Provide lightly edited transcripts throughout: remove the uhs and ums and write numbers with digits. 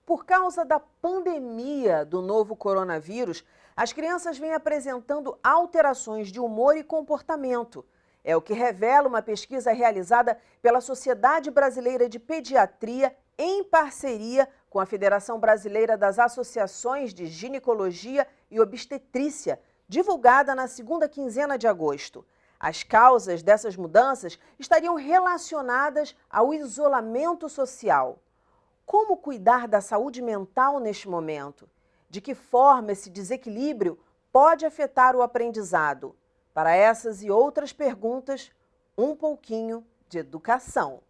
Por causa da pandemia do novo coronavírus, as crianças vêm apresentando alterações de humor e comportamento. É o que revela uma pesquisa realizada pela Sociedade Brasileira de Pediatria em parceria com a Federação Brasileira das Associações de Ginecologia e Obstetrícia, divulgada na segunda quinzena de agosto. As causas dessas mudanças estariam relacionadas ao isolamento social. Como cuidar da saúde mental neste momento? De que forma esse desequilíbrio pode afetar o aprendizado? Para essas e outras perguntas, um pouquinho de educação.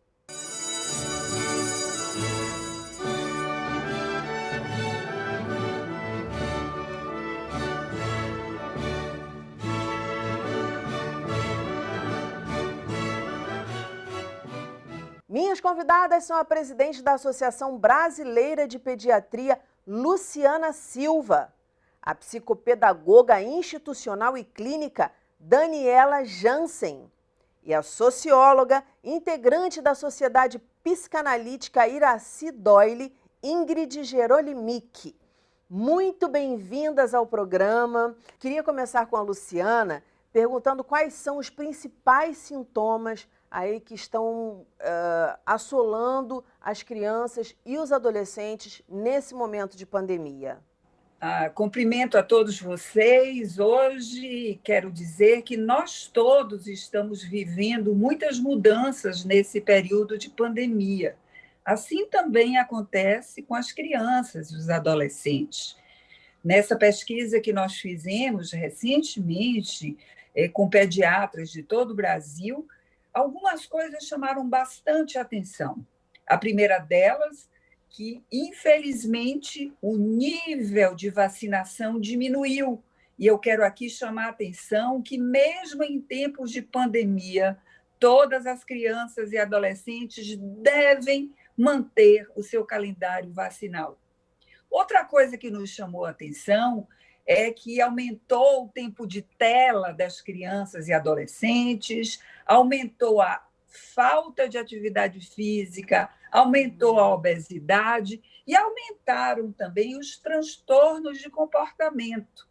Minhas convidadas são a presidente da Associação Brasileira de Pediatria, Luciana Silva, a psicopedagoga institucional e clínica, Daniela Jansen, e a socióloga, integrante da Sociedade Psicanalítica Iracy Doyle, Ingrid Gerolimic. Muito bem-vindas ao programa. Queria começar com a Luciana, perguntando quais são os principais sintomas aí que estão assolando as crianças e os adolescentes nesse momento de pandemia. Cumprimento a todos vocês. Hoje quero dizer que nós todos estamos vivendo muitas mudanças nesse período de pandemia. Assim também acontece com as crianças e os adolescentes. Nessa pesquisa que nós fizemos recentemente com pediatras de todo o Brasil, algumas coisas chamaram bastante atenção. A primeira delas, que, infelizmente, o nível de vacinação diminuiu. E eu quero aqui chamar a atenção que, mesmo em tempos de pandemia, todas as crianças e adolescentes devem manter o seu calendário vacinal. Outra coisa que nos chamou a atenção é que aumentou o tempo de tela das crianças e adolescentes, aumentou a falta de atividade física, aumentou a obesidade e aumentaram também os transtornos de comportamento.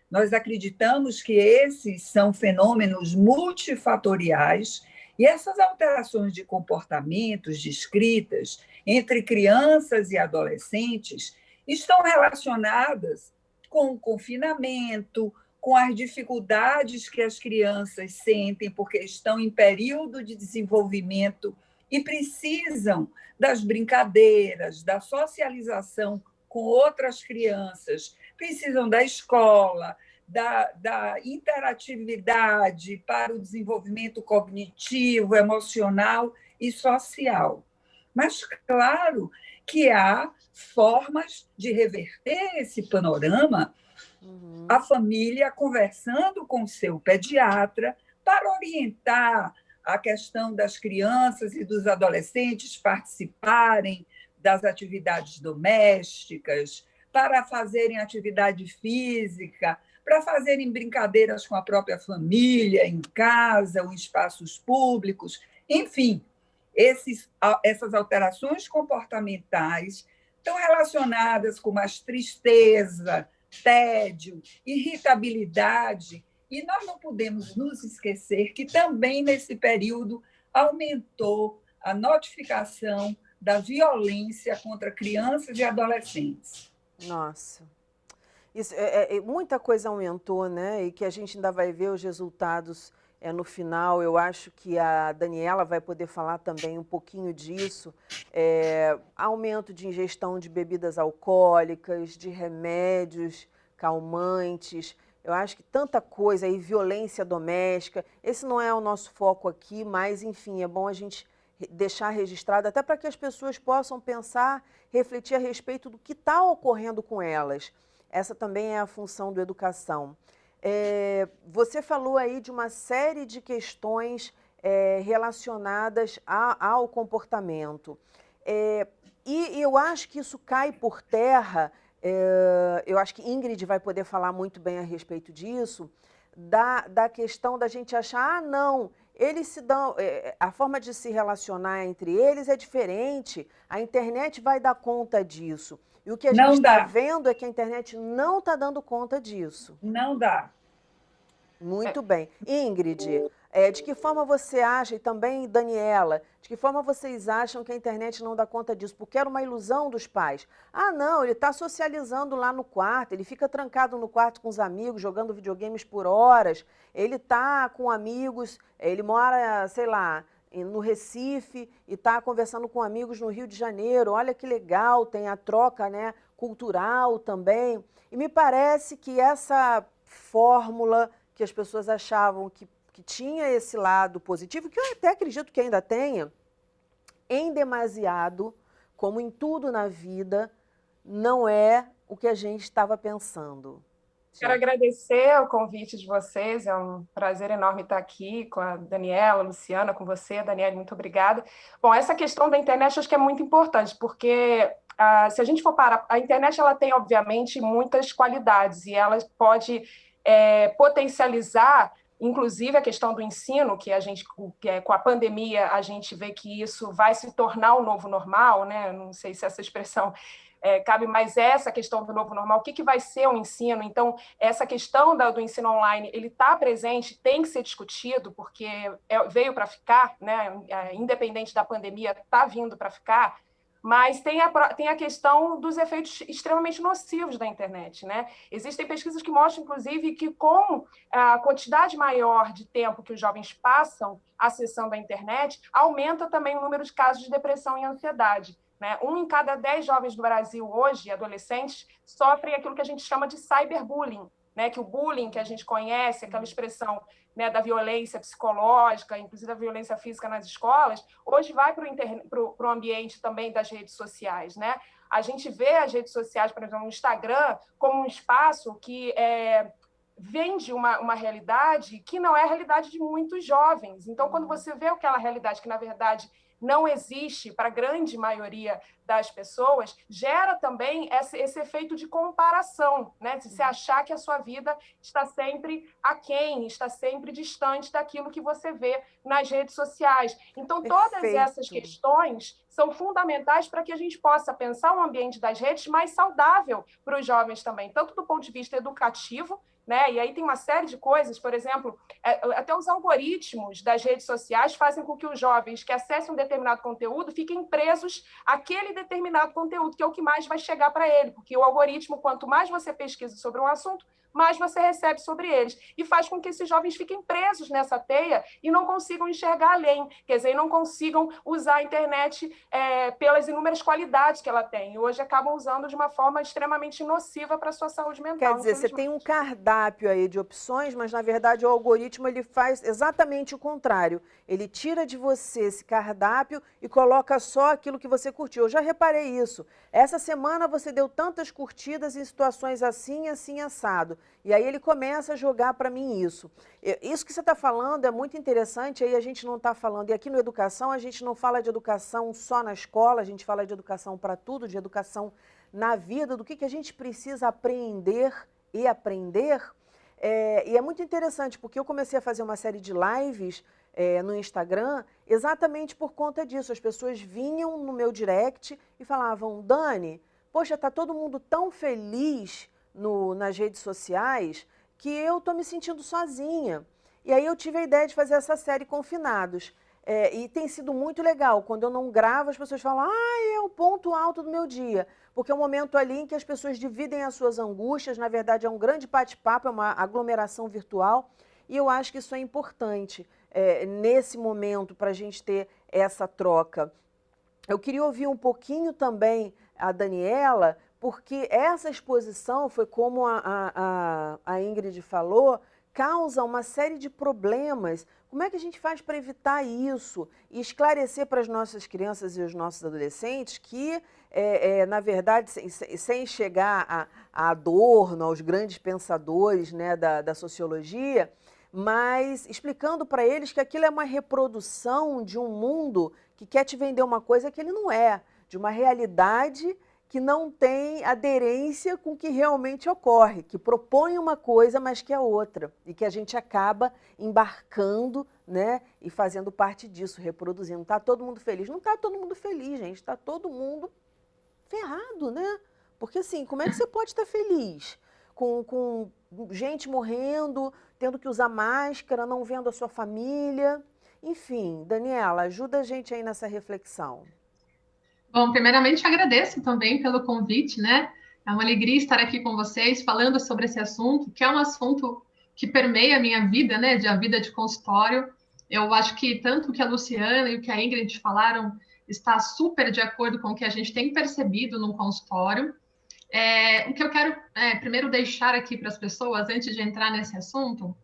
Nós acreditamos que esses são fenômenos multifatoriais e essas alterações de comportamentos descritas entre crianças e adolescentes estão relacionadas com o confinamento, com as dificuldades que as crianças sentem porque estão em período de desenvolvimento e precisam das brincadeiras, da socialização com outras crianças, precisam da escola, da interatividade para o desenvolvimento cognitivo, emocional e social. Mas, claro, que há formas de reverter esse panorama, a família conversando com o seu pediatra para orientar a questão das crianças e dos adolescentes participarem das atividades domésticas, para fazerem atividade física, para fazerem brincadeiras com a própria família, em casa ou em espaços públicos, enfim. Essas alterações comportamentais estão relacionadas com mais tristeza, tédio, irritabilidade, e nós não podemos nos esquecer que também nesse período aumentou a notificação da violência contra crianças e adolescentes. Nossa, isso, muita coisa aumentou, né? E que a gente ainda vai ver os resultados no final. Eu acho que a Daniela vai poder falar também um pouquinho disso. Aumento de ingestão de bebidas alcoólicas, de remédios calmantes. Eu acho que tanta coisa aí, violência doméstica. Esse não é o nosso foco aqui, mas, enfim, é bom a gente deixar registrado, até para que as pessoas possam pensar, refletir a respeito do que está ocorrendo com elas. Essa também é a função do educação. Você falou aí de uma série de questões relacionadas ao comportamento. E eu acho que isso cai por terra, eu acho que Ingrid vai poder falar muito bem a respeito disso, da questão da gente achar, não, eles se dão, a forma de se relacionar entre eles é diferente. A internet vai dar conta disso. E o que a gente Não está dá, vendo é que a internet não está dando conta disso. não dá. Muito bem. Ingrid, de que forma você acha, e também Daniela, de que forma vocês acham que a internet não dá conta disso? Porque era uma ilusão dos pais. Ah, não, ele está socializando lá no quarto, ele fica trancado no quarto com os amigos, jogando videogames por horas, ele está com amigos, ele mora, sei lá, no Recife e está conversando com amigos no Rio de Janeiro. Olha que legal, tem a troca, né, cultural também. E me parece que essa fórmula que as pessoas achavam que tinha esse lado positivo, que eu até acredito que ainda tenha, em demasiado, como em tudo na vida, não é o que a gente estava pensando. Quero agradecer o convite de vocês, é um prazer enorme estar aqui com a Daniela, a Luciana, com você. Daniela, muito obrigada. Bom, essa questão da internet acho que é muito importante, porque se a gente for parar, a internet ela tem, obviamente, muitas qualidades e ela pode potencializar, inclusive, a questão do ensino, que a gente, com a pandemia, a gente vê que isso vai se tornar o novo normal, né? Não sei se essa expressão cabe mais essa questão do novo normal, o que vai ser o ensino. Então, essa questão do ensino online, ele está presente, tem que ser discutido, porque veio para ficar, né? Independente da pandemia, está vindo para ficar. Mas tem a questão dos efeitos extremamente nocivos da internet, né? Existem pesquisas que mostram, inclusive, que com a quantidade maior de tempo que os jovens passam acessando a internet, aumenta também o número de casos de depressão e ansiedade. Né? 1 em cada 10 jovens do Brasil hoje, adolescentes, sofrem aquilo que a gente chama de cyberbullying, né? Que o bullying que a gente conhece, aquela expressão, né, da violência psicológica, inclusive da violência física nas escolas, hoje vai para o ambiente também das redes sociais. Né? A gente vê as redes sociais, por exemplo, o Instagram, como um espaço que vende uma realidade que não é a realidade de muitos jovens. Então, quando você vê aquela realidade que, na verdade, não existe para a grande maioria das pessoas, gera também esse efeito de comparação, né? De você achar que a sua vida está sempre aquém, está sempre distante daquilo que você vê nas redes sociais. Então, todas essas questões são fundamentais para que a gente possa pensar um ambiente das redes mais saudável para os jovens também, tanto do ponto de vista educativo, né? E aí tem uma série de coisas, por exemplo, até os algoritmos das redes sociais fazem com que os jovens que acessem um determinado conteúdo fiquem presos àquele determinado conteúdo, que é o que mais vai chegar para ele, porque o algoritmo, quanto mais você pesquisa sobre um assunto, mais você recebe sobre eles. E faz com que esses jovens fiquem presos nessa teia e não consigam enxergar além, quer dizer, não consigam usar a internet pelas inúmeras qualidades que ela tem. E hoje acabam usando de uma forma extremamente nociva para a sua saúde mental. Quer dizer, você tem um cardápio aí de opções, mas, na verdade, o algoritmo ele faz exatamente o contrário. Ele tira de você esse cardápio e coloca só aquilo que você curtiu. Eu já reparei isso. Essa semana você deu tantas curtidas em situações assim, assim, assado. E aí ele começa a jogar para mim isso. Isso que você está falando é muito interessante, aí a gente não está falando, e aqui no Educação a gente não fala de educação só na escola, a gente fala de educação para tudo, de educação na vida, do que a gente precisa aprender e aprender. E é muito interessante, porque eu comecei a fazer uma série de lives no Instagram exatamente por conta disso. As pessoas vinham no meu direct e falavam, Dani, poxa, está todo mundo tão feliz nas redes sociais que eu estou me sentindo sozinha. E aí eu tive a ideia de fazer essa série Confinados. E tem sido muito legal. Quando eu não gravo, as pessoas falam, é o ponto alto do meu dia. Porque é um momento ali em que as pessoas dividem as suas angústias, na verdade é um grande bate-papo, é uma aglomeração virtual. E eu acho que isso é importante nesse momento para a gente ter essa troca. Eu queria ouvir um pouquinho também a Daniela, porque essa exposição foi como a Ingrid falou, causa uma série de problemas. Como é que a gente faz para evitar isso e esclarecer para as nossas crianças e os nossos adolescentes que, na verdade, sem chegar a Adorno, aos grandes pensadores, né, da sociologia, mas explicando para eles que aquilo é uma reprodução de um mundo que quer te vender uma coisa que ele não é, de uma realidade que não tem aderência com o que realmente ocorre, que propõe uma coisa, mas que é outra, e que a gente acaba embarcando, né, e fazendo parte disso, reproduzindo. Está todo mundo feliz? Não está todo mundo feliz, gente, está todo mundo ferrado, né? Porque assim, como é que você pode estar feliz com gente morrendo, tendo que usar máscara, não vendo a sua família? Enfim, Daniela, ajuda a gente aí nessa reflexão. Bom, primeiramente agradeço também pelo convite, né? É uma alegria estar aqui com vocês falando sobre esse assunto, que é um assunto que permeia a minha vida, né? A vida de consultório. Eu acho que tanto o que a Luciana e o que a Ingrid falaram está super de acordo com o que a gente tem percebido no consultório. O que eu quero primeiro deixar aqui para as pessoas, antes de entrar nesse assunto,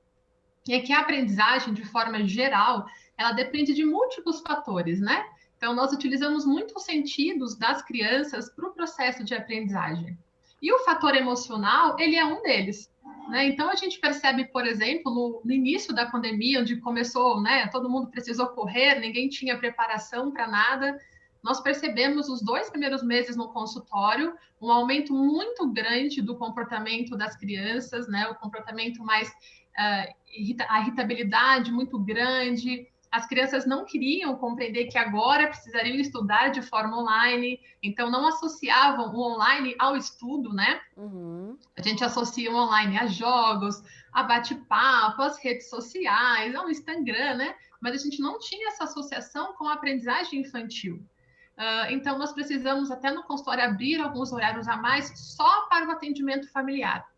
é que a aprendizagem, de forma geral, ela depende de múltiplos fatores, né? Então, nós utilizamos muitos sentidos das crianças para o processo de aprendizagem. E o fator emocional, ele é um deles. Né? Então, a gente percebe, por exemplo, no início da pandemia, onde começou, né, todo mundo precisou correr, ninguém tinha preparação para nada, nós percebemos os 2 primeiros meses no consultório um aumento muito grande do comportamento das crianças, né, o comportamento mais, a irritabilidade muito grande. As crianças não queriam compreender que agora precisariam estudar de forma online, então não associavam o online ao estudo, né? Uhum. A gente associa o online a jogos, a bate-papo, às redes sociais, ao Instagram, né? Mas a gente não tinha essa associação com a aprendizagem infantil. Então, nós precisamos, até no consultório, abrir alguns horários a mais só para o atendimento familiar,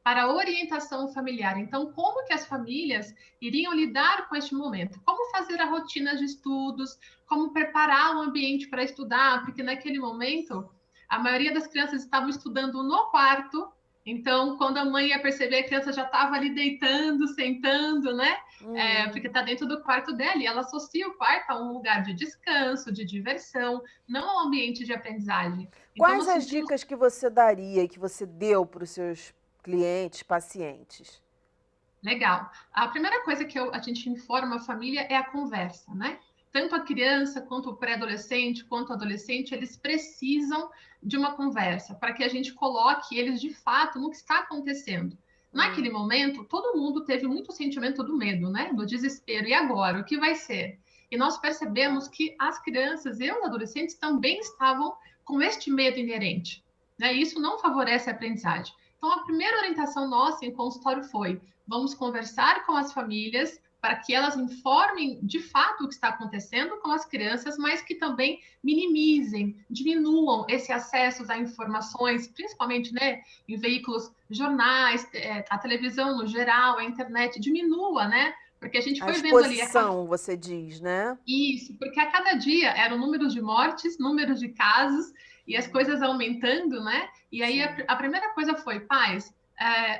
para a orientação familiar. Então, como que as famílias iriam lidar com este momento? Como fazer a rotina de estudos? Como preparar o ambiente para estudar? Porque naquele momento, a maioria das crianças estavam estudando no quarto. Então, quando a mãe ia perceber, a criança já estava ali deitando, sentando, né? Porque está dentro do quarto dela. E ela associa o quarto a um lugar de descanso, de diversão, não a um ambiente de aprendizagem. Então, Quais as dicas que você daria e que você deu para os seus clientes, pacientes? Legal. A primeira coisa que a gente informa a família é a conversa, né? Tanto a criança, quanto o pré-adolescente, quanto o adolescente, eles precisam de uma conversa para que a gente coloque eles de fato no que está acontecendo. Naquele momento, todo mundo teve muito sentimento do medo, né? Do desespero. E agora? O que vai ser? E nós percebemos que as crianças e os adolescentes também estavam com este medo inerente, né? E isso não favorece a aprendizagem. Então, a primeira orientação nossa em consultório foi: vamos conversar com as famílias para que elas informem de fato o que está acontecendo com as crianças, mas que também minimizem, diminuam esse acesso a informações, principalmente, né, em veículos, jornais, a televisão no geral, a internet, diminua, né? Porque a gente foi vendo ali... A exposição, você diz, né? Isso, porque a cada dia eram números de mortes, números de casos, e as coisas aumentando, né? E aí a primeira coisa foi: pais,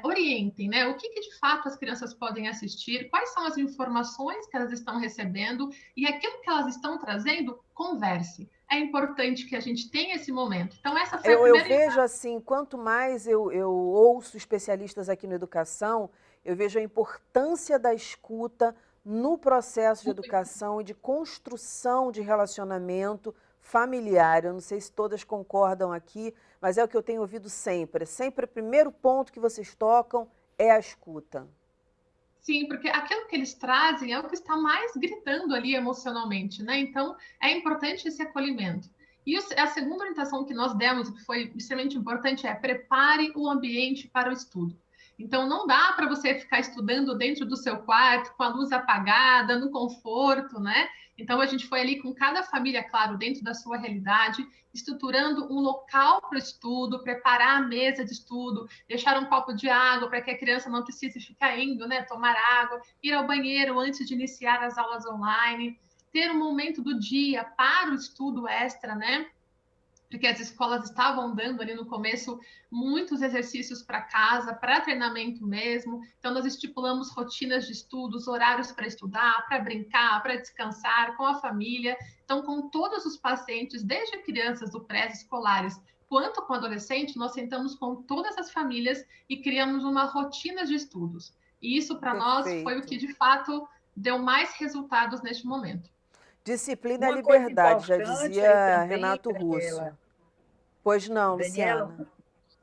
orientem, né? O que de fato as crianças podem assistir, quais são as informações que elas estão recebendo, e aquilo que elas estão trazendo, converse. É importante que a gente tenha esse momento. Então, essa foi a primeira... Eu vejo assim, quanto mais eu ouço especialistas aqui na educação, eu vejo a importância da escuta no processo de educação e de construção de relacionamento familiar. Eu não sei se todas concordam aqui, mas é o que eu tenho ouvido sempre. Sempre o primeiro ponto que vocês tocam é a escuta. Sim, porque aquilo que eles trazem é o que está mais gritando ali emocionalmente, né? Então, é importante esse acolhimento. E a segunda orientação que nós demos, que foi extremamente importante, é: prepare o ambiente para o estudo. Então, não dá para você ficar estudando dentro do seu quarto, com a luz apagada, no conforto, né? Então, a gente foi ali com cada família, claro, dentro da sua realidade, estruturando um local para o estudo, preparar a mesa de estudo, deixar um copo de água para que a criança não precise ficar indo, né, tomar água, ir ao banheiro antes de iniciar as aulas online, ter um momento do dia para o estudo extra, né? Porque as escolas estavam dando ali no começo muitos exercícios para casa, para treinamento mesmo. Então, nós estipulamos rotinas de estudos, horários para estudar, para brincar, para descansar com a família. Então, com todos os pacientes, desde crianças do pré-escolares quanto com adolescentes, nós sentamos com todas as famílias e criamos uma rotina de estudos. E isso, para nós, foi o que, de fato, deu mais resultados neste momento. Disciplina é liberdade, já dizia Renato Russo. Pois não, Daniela, Luciana.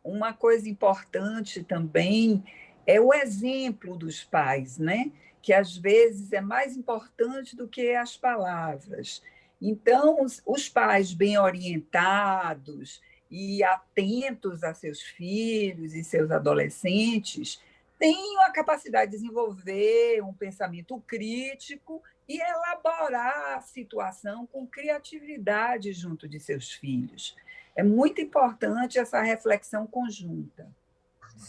uma coisa importante também é o exemplo dos pais, né? Que às vezes é mais importante do que as palavras. Então, os pais bem orientados e atentos a seus filhos e seus adolescentes têm a capacidade de desenvolver um pensamento crítico e elaborar a situação com criatividade junto de seus filhos. É muito importante essa reflexão conjunta.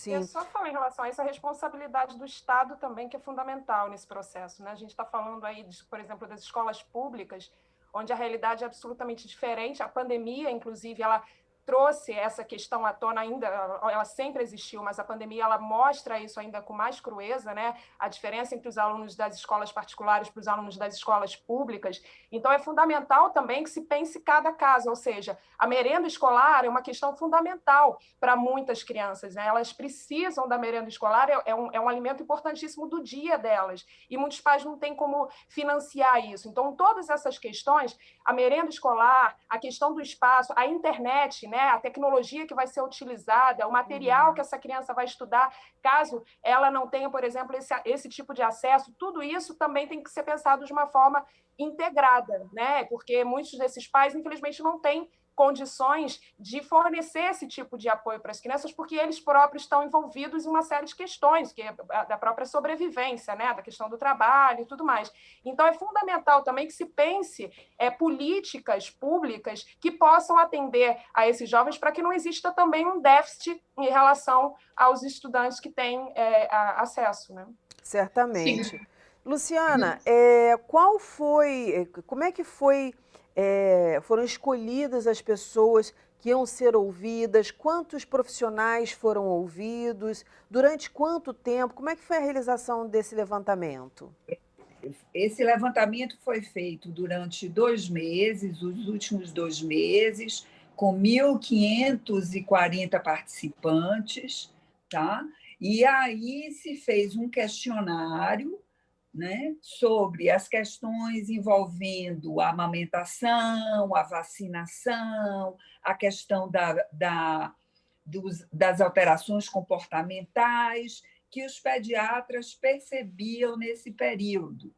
E é Sim. só falar em relação a essa responsabilidade do Estado também, que é fundamental nesse processo, né? A gente está falando aí, por exemplo, das escolas públicas, onde a realidade é absolutamente diferente. A pandemia, inclusive, ela trouxe essa questão à tona ainda, ela sempre existiu, mas a pandemia ela mostra isso ainda com mais crueza, né? A diferença entre os alunos das escolas particulares para os alunos das escolas públicas. Então, é fundamental também que se pense cada caso, ou seja, a merenda escolar é uma questão fundamental para muitas crianças, né? Elas precisam da merenda escolar, é um alimento importantíssimo do dia delas, e muitos pais não têm como financiar isso. Então, todas essas questões, a merenda escolar, a questão do espaço, a internet, né? A tecnologia que vai ser utilizada, o material que essa criança vai estudar, caso ela não tenha, por exemplo, esse tipo de acesso, tudo isso também tem que ser pensado de uma forma integrada, né? Porque muitos desses pais, infelizmente, não têm condições de fornecer esse tipo de apoio para as crianças, porque eles próprios estão envolvidos em uma série de questões, que é da própria sobrevivência, né, da questão do trabalho e tudo mais. Então, é fundamental também que se pense políticas públicas que possam atender a esses jovens para que não exista também um déficit em relação aos estudantes que têm acesso, né? Certamente. Sim. Luciana, como é que foram escolhidas as pessoas que iam ser ouvidas? Quantos profissionais foram ouvidos? Durante quanto tempo? Como é que foi a realização desse levantamento? Esse levantamento foi feito durante 2 meses, os últimos 2 meses, com 1.540 participantes, tá? E aí se fez um questionário, né, sobre as questões envolvendo a amamentação, a vacinação, a questão das alterações comportamentais que os pediatras percebiam nesse período.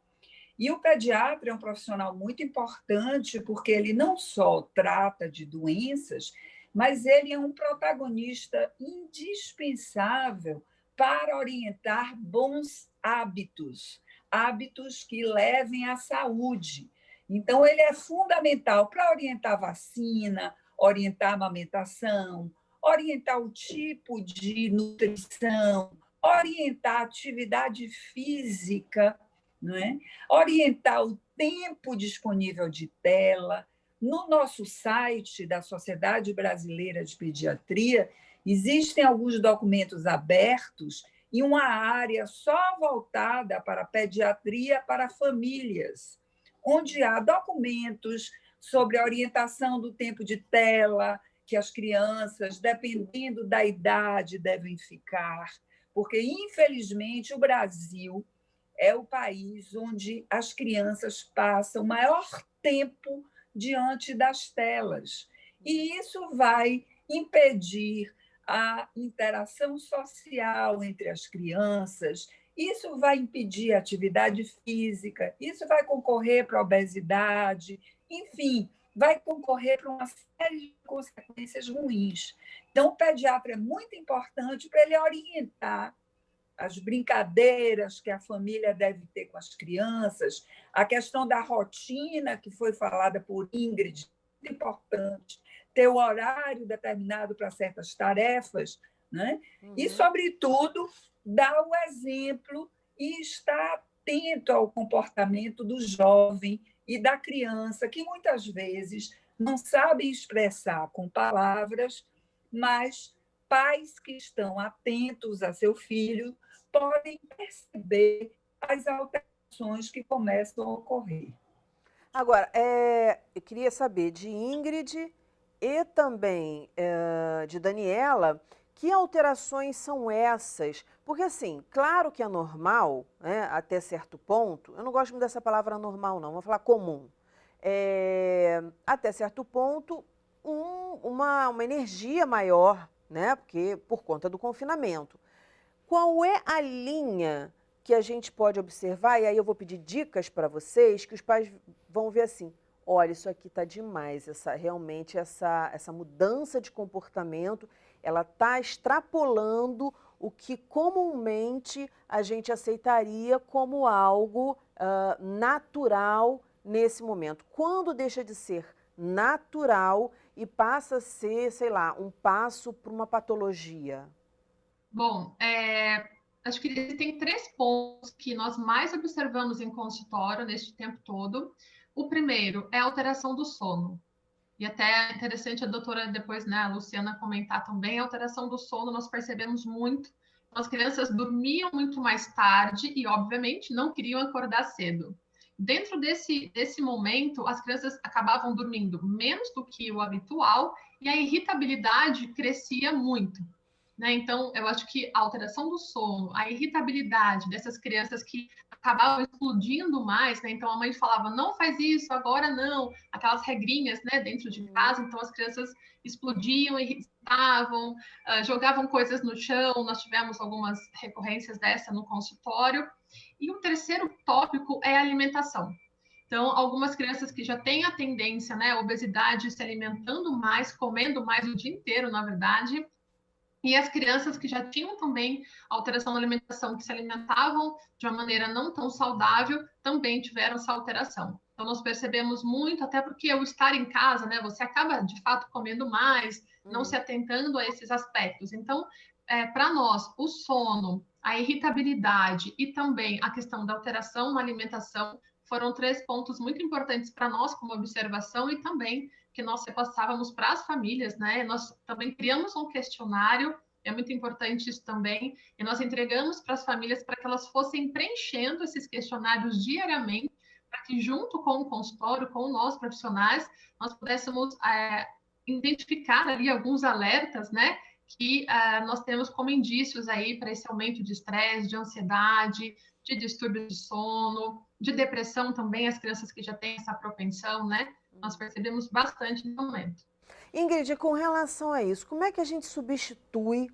E o pediatra é um profissional muito importante porque ele não só trata de doenças, mas ele é um protagonista indispensável para orientar bons hábitos, hábitos que levem à saúde. Então, ele é fundamental para orientar a vacina, orientar a amamentação, orientar o tipo de nutrição, orientar a atividade física, não é? Orientar o tempo disponível de tela. No nosso site da Sociedade Brasileira de Pediatria, existem alguns documentos abertos e uma área só voltada para a pediatria para famílias, onde há documentos sobre a orientação do tempo de tela, que as crianças, dependendo da idade, devem ficar, porque, infelizmente, o Brasil é o país onde as crianças passam maior tempo diante das telas. E isso vai impedir a interação social entre as crianças, isso vai impedir a atividade física, isso vai concorrer para a obesidade, enfim, vai concorrer para uma série de consequências ruins. Então, o pediatra é muito importante para ele orientar as brincadeiras que a família deve ter com as crianças, a questão da rotina que foi falada por Ingrid, muito importante, ter o horário determinado para certas tarefas, né? E, sobretudo, dar o exemplo e estar atento ao comportamento do jovem e da criança, que muitas vezes não sabem expressar com palavras, mas pais que estão atentos a seu filho podem perceber as alterações que começam a ocorrer. Agora, eu queria saber de Ingrid e também de Daniela, que alterações são essas? Porque, assim, claro que é normal, né, até certo ponto, eu não gosto muito dessa palavra normal, não, vou falar comum. Até certo ponto, uma energia maior, né? Porque por conta do confinamento. Qual é a linha que a gente pode observar? E aí eu vou pedir dicas para vocês, que os pais vão ver assim, olha, isso aqui está demais, realmente essa mudança de comportamento, ela está extrapolando o que comumente a gente aceitaria como algo natural nesse momento. Quando deixa de ser natural e passa a ser, sei lá, um passo para uma patologia? Bom, acho que tem 3 pontos que nós mais observamos em consultório neste tempo todo. O primeiro é a alteração do sono. E até é interessante a doutora depois, né, a Luciana comentar também, a alteração do sono nós percebemos muito. As crianças dormiam muito mais tarde e, obviamente, não queriam acordar cedo. Dentro desse momento, as crianças acabavam dormindo menos do que o habitual e a irritabilidade crescia muito. Né? Então, eu acho que a alteração do sono, a irritabilidade dessas crianças que acabavam explodindo mais, né? Então a mãe falava, não faz isso, agora não, aquelas regrinhas, né, dentro de casa, então as crianças explodiam, irritavam, jogavam coisas no chão, nós tivemos algumas recorrências dessa no consultório. E o terceiro tópico é a alimentação. Então, algumas crianças que já têm a tendência, né, a obesidade, se alimentando mais, comendo mais o dia inteiro, na verdade, e as crianças que já tinham também alteração na alimentação, que se alimentavam de uma maneira não tão saudável, também tiveram essa alteração. Então, nós percebemos muito, até porque o estar em casa, né, você acaba, de fato, comendo mais, não se atentando a esses aspectos. Então, para nós, o sono, a irritabilidade e também a questão da alteração na alimentação foram 3 pontos muito importantes para nós como observação e também que nós repassávamos para as famílias, né? Nós também criamos um questionário, é muito importante isso também, e nós entregamos para as famílias para que elas fossem preenchendo esses questionários diariamente, para que junto com o consultório, com nós profissionais, nós pudéssemos identificar ali alguns alertas, né? Que nós temos como indícios aí para esse aumento de estresse, de ansiedade, de distúrbio de sono, de depressão também, as crianças que já têm essa propensão, né? Nós percebemos bastante no momento. Ingrid, com relação a isso, como é que a gente substitui,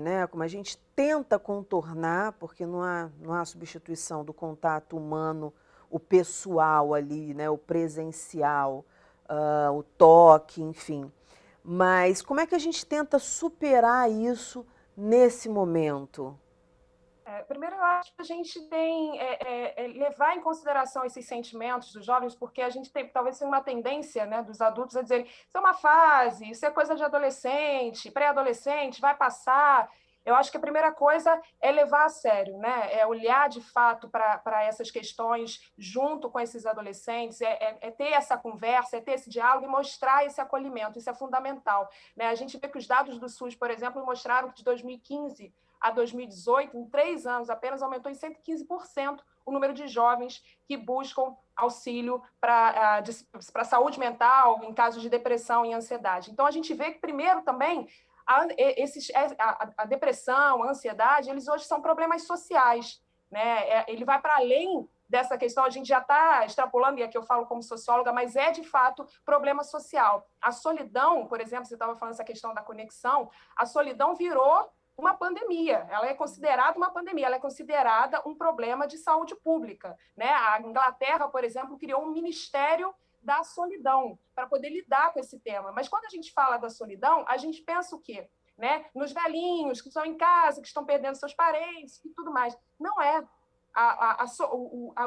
né? Como a gente tenta contornar, porque não há substituição do contato humano, o pessoal ali, né? O presencial, o toque, enfim. Mas como é que a gente tenta superar isso nesse momento? Primeiro, eu acho que a gente tem levar em consideração esses sentimentos dos jovens, porque a gente tem talvez uma tendência, né, dos adultos a dizerem isso é uma fase, isso é coisa de adolescente, pré-adolescente, vai passar. Eu acho que a primeira coisa é levar a sério, né? É olhar de fato para essas questões junto com esses adolescentes, é ter essa conversa, é ter esse diálogo e mostrar esse acolhimento, isso é fundamental, né? A gente vê que os dados do SUS, por exemplo, mostraram que de 2015 a 2018, em 3 anos apenas, aumentou em 115% o número de jovens que buscam auxílio para a saúde mental, em casos de depressão e ansiedade. Então, a gente vê que, primeiro, também, a depressão, a ansiedade, eles hoje são problemas sociais, né? Ele vai para além dessa questão, a gente já está extrapolando, e aqui eu falo como socióloga, mas é, de fato, problema social. A solidão, por exemplo, você estava falando essa questão da conexão, a solidão virou uma pandemia, ela é considerada uma pandemia, ela é considerada um problema de saúde pública, né? A Inglaterra, por exemplo, criou um ministério da solidão para poder lidar com esse tema. Mas quando a gente fala da solidão, a gente pensa o quê? Né? Nos velhinhos que estão em casa, que estão perdendo seus parentes e tudo mais. Não é.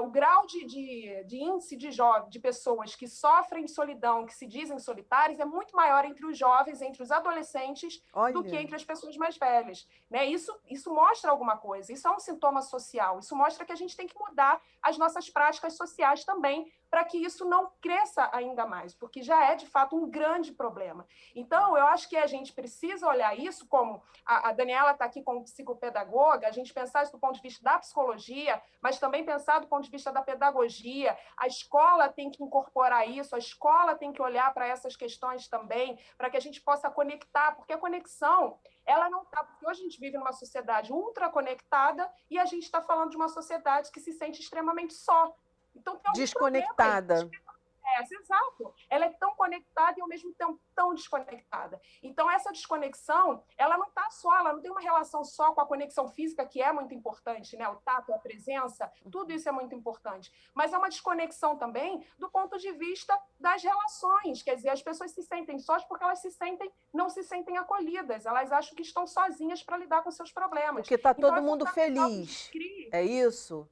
O grau de índice de pessoas que sofrem solidão, que se dizem solitárias, é muito maior entre os jovens, entre os adolescentes, do que entre as pessoas mais velhas. Né? Isso mostra alguma coisa, isso é um sintoma social, isso mostra que a gente tem que mudar as nossas práticas sociais também, para que isso não cresça ainda mais, porque já é, de fato, um grande problema. Então, eu acho que a gente precisa olhar isso como... A Daniela está aqui como psicopedagoga, a gente pensar isso do ponto de vista da psicologia, mas também pensar do ponto de vista da pedagogia. A escola tem que incorporar isso, a escola tem que olhar para essas questões também, para que a gente possa conectar, porque a conexão, ela não está... Porque hoje a gente vive numa sociedade ultra conectada e a gente está falando de uma sociedade que se sente extremamente só. Então, tem desconectada. exato. Ela é tão conectada e, ao mesmo tempo, tão desconectada. Então, essa desconexão, ela não está só, ela não tem uma relação só com a conexão física, que é muito importante, né? O tato, a presença, tudo isso é muito importante. Mas é uma desconexão também do ponto de vista das relações. Quer dizer, as pessoas se sentem sós porque elas não se sentem acolhidas. Elas acham que estão sozinhas para lidar com seus problemas. Porque está todo Então, mundo feliz. É isso?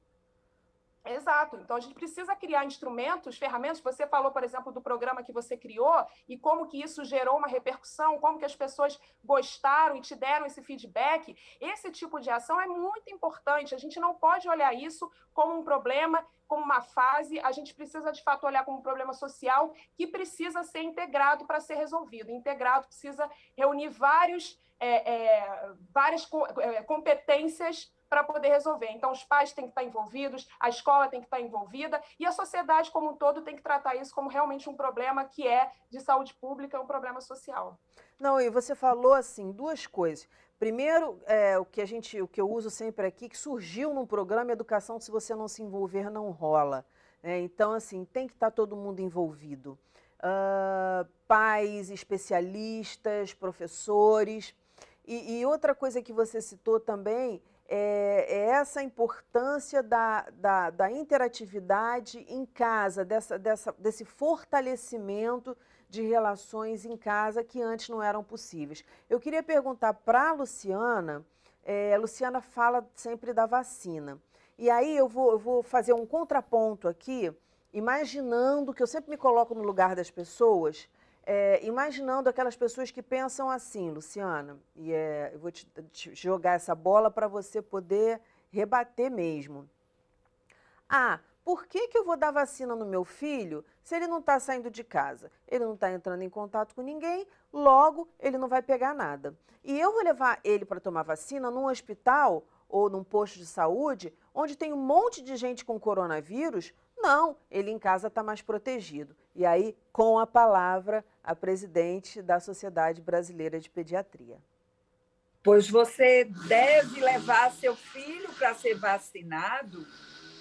Exato. Então, a gente precisa criar instrumentos, ferramentas. Você falou, por exemplo, do programa que você criou e como que isso gerou uma repercussão, como que as pessoas gostaram e te deram esse feedback. Esse tipo de ação é muito importante. A gente não pode olhar isso como um problema, como uma fase. A gente precisa, de fato, olhar como um problema social que precisa ser integrado para ser resolvido. Integrado precisa reunir várias competências para poder resolver. Então, os pais têm que estar envolvidos, a escola tem que estar envolvida e a sociedade como um todo tem que tratar isso como realmente um problema que é de saúde pública, um problema social. Não, e você falou assim, duas coisas. Primeiro, o que eu uso sempre aqui, que surgiu num programa Educação, se você não se envolver, não rola. Então, assim, tem que estar todo mundo envolvido. Pais, especialistas, professores. E outra coisa que você citou também é essa importância da interatividade em casa, desse fortalecimento de relações em casa que antes não eram possíveis. Eu queria perguntar para a Luciana fala sempre da vacina. E aí eu vou fazer um contraponto aqui, imaginando, que eu sempre me coloco no lugar das pessoas, imaginando aquelas pessoas que pensam assim, Luciana, e eu vou te jogar essa bola para você poder rebater mesmo. Por que eu vou dar vacina no meu filho se ele não está saindo de casa? Ele não está entrando em contato com ninguém, logo ele não vai pegar nada. E eu vou levar ele para tomar vacina num hospital ou num posto de saúde onde tem um monte de gente com coronavírus? Não, ele em casa está mais protegido. E aí, com a palavra, a presidente da Sociedade Brasileira de Pediatria. Pois você deve levar seu filho para ser vacinado,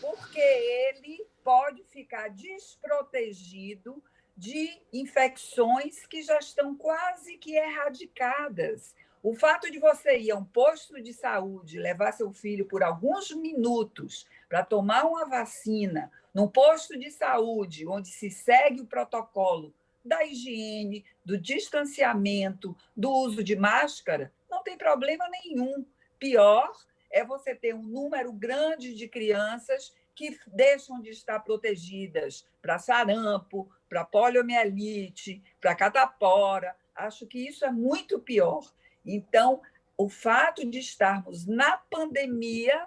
porque ele pode ficar desprotegido de infecções que já estão quase que erradicadas. O fato de você ir a um posto de saúde, levar seu filho por alguns minutos para tomar uma vacina, num posto de saúde, onde se segue o protocolo da higiene, do distanciamento, do uso de máscara, não tem problema nenhum. Pior é você ter um número grande de crianças que deixam de estar protegidas para sarampo, para poliomielite, para catapora. Acho que isso é muito pior. Então, o fato de estarmos na pandemia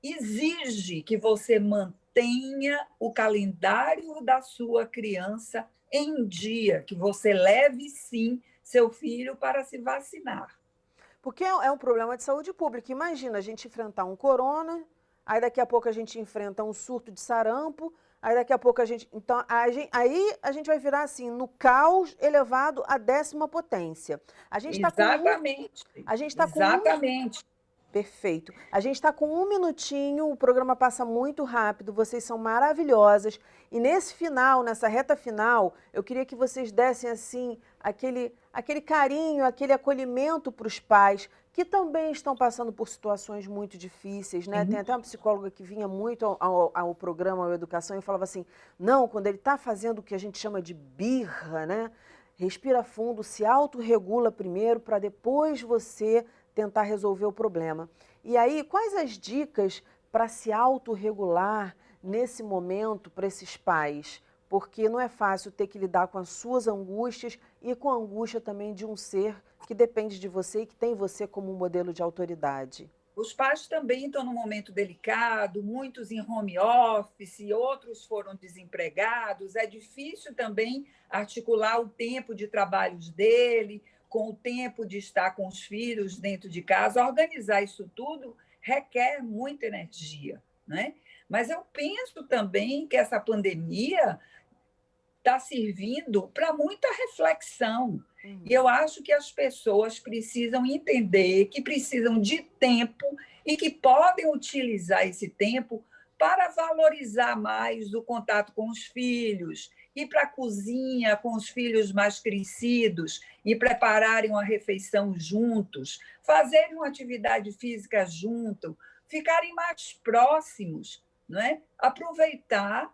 exige que você mantenha o calendário da sua criança em dia, que você leve, sim, seu filho para se vacinar. Porque é um problema de saúde pública. Imagina a gente enfrentar um corona, aí daqui a pouco a gente enfrenta um surto de sarampo, aí daqui a pouco a gente... Então, aí a gente vai virar assim, no caos elevado à 10ª potência. A gente tá Exatamente. A gente está com... Exatamente. Perfeito. A gente está com 1 minutinho, o programa passa muito rápido, vocês são maravilhosas. E nesse final, nessa reta final, eu queria que vocês dessem assim aquele carinho, aquele acolhimento para os pais que também estão passando por situações muito difíceis, né? Tem até uma psicóloga que vinha muito ao programa, ao Educação, e falava assim, não, quando ele está fazendo o que a gente chama de birra, né? Respira fundo, se autorregula primeiro para depois você tentar resolver o problema. E aí, quais as dicas para se autorregular nesse momento para esses pais? Porque não é fácil ter que lidar com as suas angústias e com a angústia também de um ser que depende de você e que tem você como um modelo de autoridade. Os pais também estão num momento delicado, muitos em home office, outros foram desempregados. É difícil também articular o tempo de trabalhos dele com o tempo de estar com os filhos dentro de casa. Organizar isso tudo requer muita energia, né? Mas eu penso também que essa pandemia está servindo para muita reflexão. E eu acho que as pessoas precisam entender que precisam de tempo e que podem utilizar esse tempo para valorizar mais o contato com os filhos, ir para a cozinha com os filhos mais crescidos e prepararem uma refeição juntos, fazerem uma atividade física junto, ficarem mais próximos, não é? Aproveitar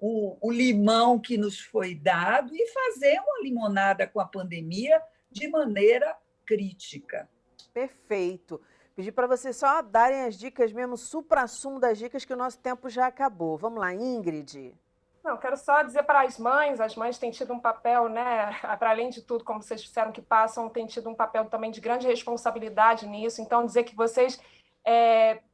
o limão que nos foi dado e fazer uma limonada com a pandemia de maneira crítica. Perfeito. Pedi para vocês só darem as dicas mesmo, supra-sumo das dicas, que o nosso tempo já acabou. Vamos lá, Ingrid. Não, quero só dizer para as mães têm tido um papel, né, para além de tudo, como vocês disseram que passam, têm tido um papel também de grande responsabilidade nisso, então dizer que vocês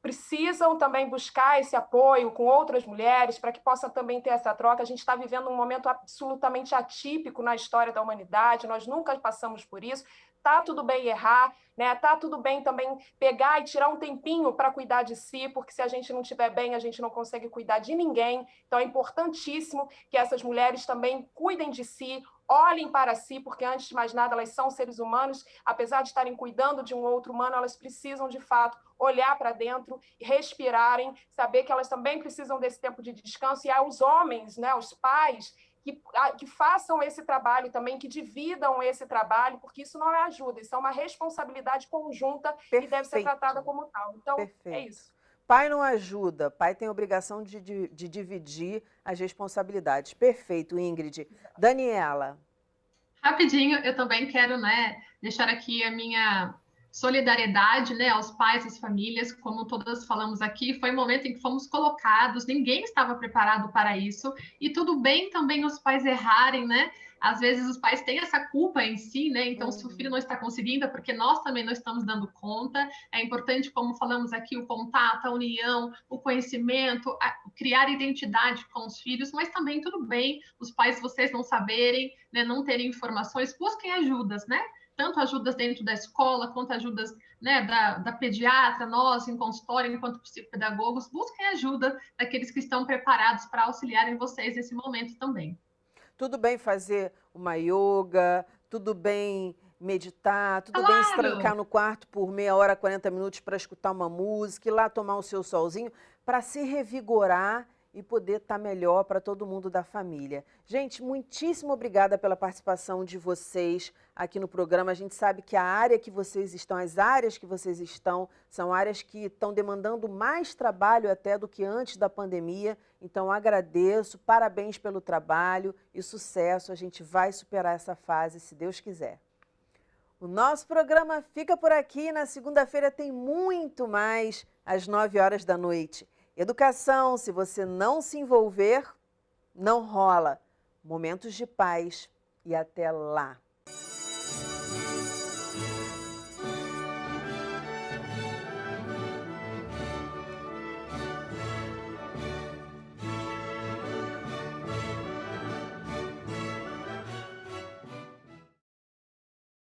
precisam também buscar esse apoio com outras mulheres para que possa também ter essa troca. A gente está vivendo um momento absolutamente atípico na história da humanidade, nós nunca passamos por isso. Tá tudo bem errar, né? Tá tudo bem também pegar e tirar um tempinho para cuidar de si, porque se a gente não estiver bem, a gente não consegue cuidar de ninguém. Então é importantíssimo que essas mulheres também cuidem de si, olhem para si, porque antes de mais nada elas são seres humanos, apesar de estarem cuidando de um outro humano, elas precisam de fato olhar para dentro, respirarem, saber que elas também precisam desse tempo de descanso. E aos homens, né, os pais, que façam esse trabalho também, que dividam esse trabalho, porque isso não é ajuda, isso é uma responsabilidade conjunta. Perfeito. E deve ser tratada como tal. Então, perfeito. É isso. Pai não ajuda, pai tem a obrigação de dividir as responsabilidades. Perfeito, Ingrid. Daniela. Rapidinho, eu também quero, né, deixar aqui a minha solidariedade, né, aos pais, às famílias, como todas falamos aqui, foi um momento em que fomos colocados, ninguém estava preparado para isso, e tudo bem também os pais errarem, né, às vezes os pais têm essa culpa em si, né, então se o filho não está conseguindo é porque nós também não estamos dando conta. É importante, como falamos aqui, o contato, a união, o conhecimento, criar identidade com os filhos, mas também tudo bem os pais, vocês não saberem, né, não terem informações, busquem ajudas, né, tanto ajudas dentro da escola, quanto ajudas, né, da pediatra, nós em consultório, enquanto psicopedagogos, busquem ajuda daqueles que estão preparados para auxiliarem vocês nesse momento também. Tudo bem fazer uma yoga, tudo bem meditar, tudo bem se trancar no quarto por meia hora, 40 minutos para escutar uma música, ir lá tomar o seu solzinho, para se revigorar e poder estar melhor para todo mundo da família. Gente, muitíssimo obrigada pela participação de vocês aqui no programa. A gente sabe que a área que vocês estão, as áreas que vocês estão, são áreas que estão demandando mais trabalho até do que antes da pandemia. Então, agradeço, parabéns pelo trabalho e sucesso. A gente vai superar essa fase, se Deus quiser. O nosso programa fica por aqui. Na segunda-feira tem muito mais, às 9 horas da noite. Educação, se você não se envolver, não rola. Momentos de paz e até lá.